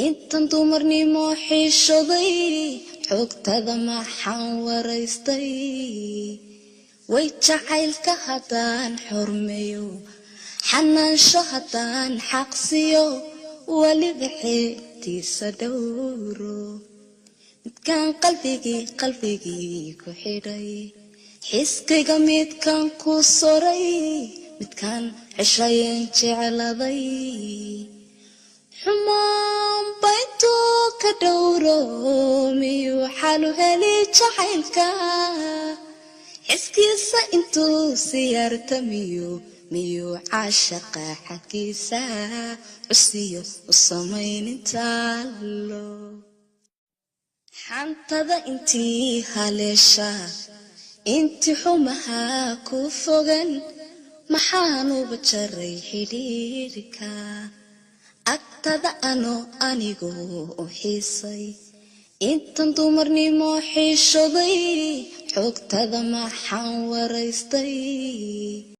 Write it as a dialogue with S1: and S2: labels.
S1: intan dumarnimo xishoday xogtada maxaan waraystay way jacaylka haddaan xurmeeyo xanaansho haddaan xaqsiyo waliba xeebtiisa dhowro midkaan qalbigii ku xidhay xiskayga midkaan ku soray midkaan ceshayeen jecladay xumaan baytuu ka dhowro miyuu xalu heli jacaylka xiskiisa intuu siyaarta miyuu caashaqa xaggiisa cusiyo u samaynintaalo xantada intii haleesha intii xumaha ku fogan maxaanuba jaray xidhiidhka agtada anigu u xiisay intan dumarnimo xishoday xogtada maxaan waraystay